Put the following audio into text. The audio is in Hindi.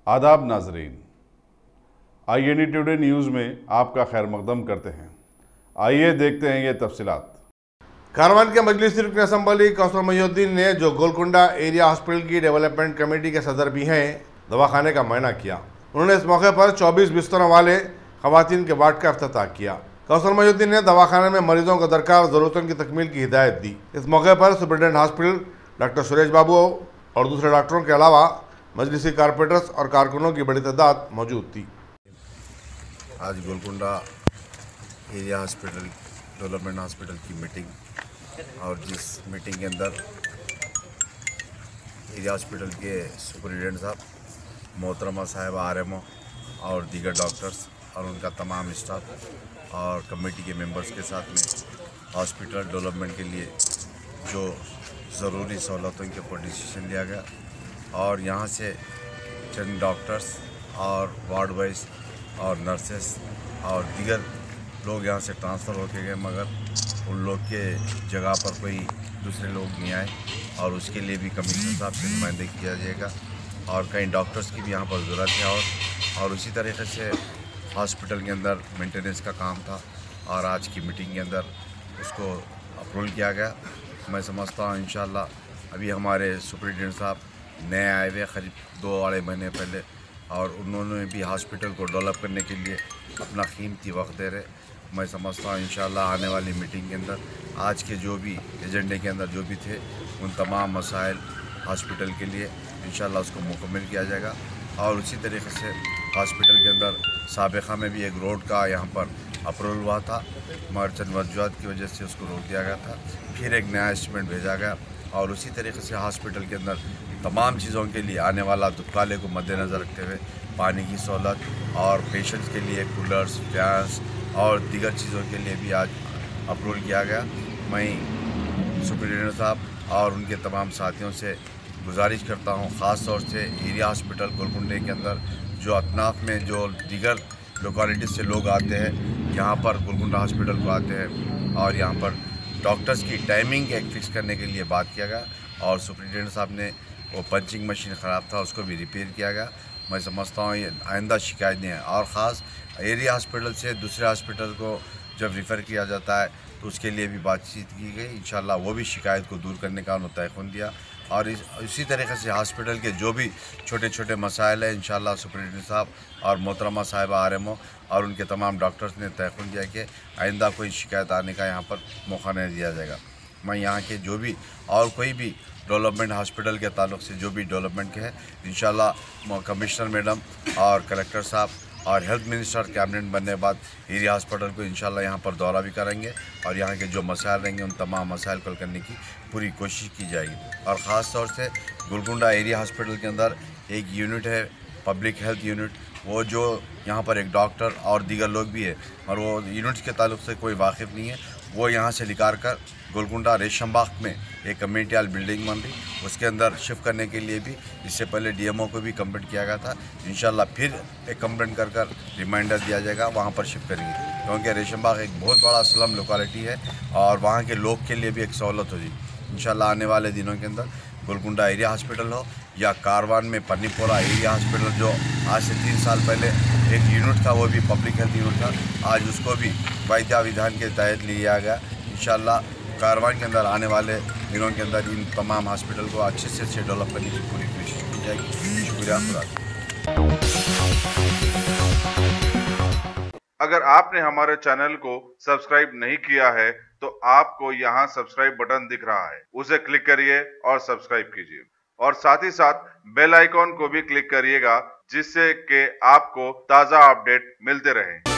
आदाब नाजरीन, INE टुडे न्यूज़ में आपका खैर मकदम करते हैं। आइए देखते हैं ये तफसीलात। कारवान के मजलिसी रुकन असम्बली कौसर मोहिउद्दीन ने, जो गोलकुंडा एरिया हॉस्पिटल की डेवलपमेंट कमेटी के सदर भी हैं, दवाखाने का मुआयना किया। उन्होंने इस मौके पर 24 बिस्तरों वाले खवातीन के वार्ड का इफ्तिताह किया। कौसर मोहिउद्दीन ने दवाखाने में मरीजों को दरकार ज़रूरतों की तकमील की हिदायत दी। इस मौके पर superintendent hospital doctor Suresh Babu और दूसरे डॉक्टरों के अलावा मजलिसी कारपोरेटर्स और कारकुनों की बड़ी तादाद मौजूद थी। आज Golconda area hospital development hospital की मीटिंग, और जिस मीटिंग के अंदर एरिया हॉस्पिटल के सुपरिटेंडेंट साहब, मोहतरमा साहब RMO और दीगर डॉक्टर्स और उनका तमाम स्टाफ और कमेटी के मेंबर्स के साथ में हॉस्पिटल डेवलपमेंट के लिए जो ज़रूरी सहूलतों के ऊपर डिसीजन लिया गया। और यहाँ से चंद डॉक्टर्स और वार्ड वाइज और नर्सेस और दीगर लोग यहाँ से ट्रांसफ़र होके गए, मगर उन लोग के जगह पर कोई दूसरे लोग नहीं आए, और उसके लिए भी कमिश्नर साहब से नुमाइंदगी किया जाएगा। और कई डॉक्टर्स की भी यहाँ पर ज़रूरत है। और उसी तरीके से हॉस्पिटल के अंदर मेंटेनेंस का काम था, और आज की मीटिंग के अंदर उसको अप्रूवल किया गया। मैं समझता हूँ इंशाल्लाह अभी हमारे सुपरिटेंडेंट साहब नए आए हुए करीब 2 अढ़ाई महीने पहले, और उन्होंने भी हॉस्पिटल को डेवलप करने के लिए अपना कीमती वक्त दे रहे। मैं समझता हूँ इंशाल्लाह आने वाली मीटिंग के अंदर आज के जो भी एजेंडे के अंदर जो भी थे, उन तमाम मसाइल हॉस्पिटल के लिए इंशाल्लाह उसको मुकम्मल किया जाएगा। और उसी तरीके से हॉस्पिटल के अंदर साबिक़ा में भी एक रोड का यहाँ पर अप्रूवल हुआ था, मगर चंद वजूहत की वजह से उसको रोक दिया गया था। फिर एक नया एस्टिमेट भेजा गया, और उसी तरीके से हॉस्पिटल के अंदर तमाम चीज़ों के लिए आने वाला दुकाले को मद्देनज़र रखते हुए पानी की सहूलत और पेशेंट्स के लिए कूलर्स, फैंस और दीगर चीज़ों के लिए भी आज अप्रूवल किया गया। मैं सुपरिटेंडेंट साहब और उनके तमाम साथियों से गुजारिश करता हूँ, ख़ास तौर से एरिया हॉस्पिटल गोलकुंडे के अंदर जो अतनाफ़ में जो दीगर लोकेलिटीज़ से लोग आते हैं, यहाँ पर गोलकुंडा हॉस्पिटल को आते हैं, और यहाँ पर डॉक्टर्स की टाइमिंग एक फ़िक्स करने के लिए बात किया गया। और सुपरिटेंडेंट साहब ने वो पंचिंग मशीन ख़राब था, उसको भी रिपेयर किया गया। मैं समझता हूँ ये आइंदा शिकायत नहीं है। और ख़ास एरिया हॉस्पिटल से दूसरे हॉस्पिटल को जब रेफ़र किया जाता है तो उसके लिए भी बातचीत की गई। इंशाल्लाह वो भी शिकायत को दूर करने का उन्होंने तयक़ुन दिया। और इसी तरीके से हॉस्पिटल के जो भी छोटे छोटे मसाइल हैं, इंशाल्लाह सुपरिटेंडेंट साहब और मोहतरमा साहिब RMO और उनके तमाम डॉक्टर्स ने तयक़ुन दिया कि आइंदा कोई शिकायत आने का यहाँ पर मौका नहीं दिया जाएगा। मैं यहाँ के जो भी और कोई भी डेवलपमेंट हॉस्पिटल के ताल्लुक़ से जो भी डेवलपमेंट के है, इंशाल्लाह कमिश्नर मैडम और कलेक्टर साहब और हेल्थ मिनिस्टर कैबिनेट बनने के बाद एरिया हॉस्पिटल को इंशाल्लाह यहाँ पर दौरा भी करेंगे, और यहाँ के जो मसाइल रहेंगे उन तमाम मसाइल को हल करने की पूरी कोशिश की जाएगी। और ख़ास तौर से गोलकुंडा एरिया हॉस्पिटल के अंदर एक यूनिट है, पब्लिक हेल्थ यूनिट, वो जो यहाँ पर एक डॉक्टर और दीगर लोग भी है, और वो यूनिट्स के ताल्लुक़ से कोई वाकिफ़ नहीं है, वो यहाँ से निकाल कर गोलकुंडा रेशम बाग में एक कम्युनिटी हॉल बिल्डिंग बन रही, उसके अंदर शिफ्ट करने के लिए भी इससे पहले DMO को भी कंप्लेंट किया गया था। इंशाल्लाह फिर एक कंप्लेंट कर रिमाइंडर दिया जाएगा, वहाँ पर शिफ्ट करेंगे, क्योंकि रेशम बाग एक बहुत बड़ा स्लम लोकेलिटी है, और वहाँ के लोग के लिए भी एक सहूलत होगी। इंशाल्लाह आने वाले दिनों के अंदर गोलकुंडा एरिया हॉस्पिटल हो या कारवान में पन्नीपोरा एरिया हॉस्पिटल, जो आज से 3 साल पहले एक यूनिट था, वो भी पब्लिक हेल्थ यूनिट था, आज उसको भी वायदा विधान के तहत लिया गया। इंशाल्लाह कारवान के अंदर आने वाले दिनों के अंदर इन तमाम हॉस्पिटल को अच्छे से अच्छे डेवलप करने की पूरी कोशिश की जाएगी। शुक्रिया खुदा। अगर आपने हमारे चैनल को सब्सक्राइब नहीं किया है तो आपको यहाँ सब्सक्राइब बटन दिख रहा है, उसे क्लिक करिए और सब्सक्राइब कीजिए, और साथ ही साथ बेल आइकॉन को भी क्लिक करिएगा, जिससे कि आपको ताज़ा अपडेट मिलते रहें।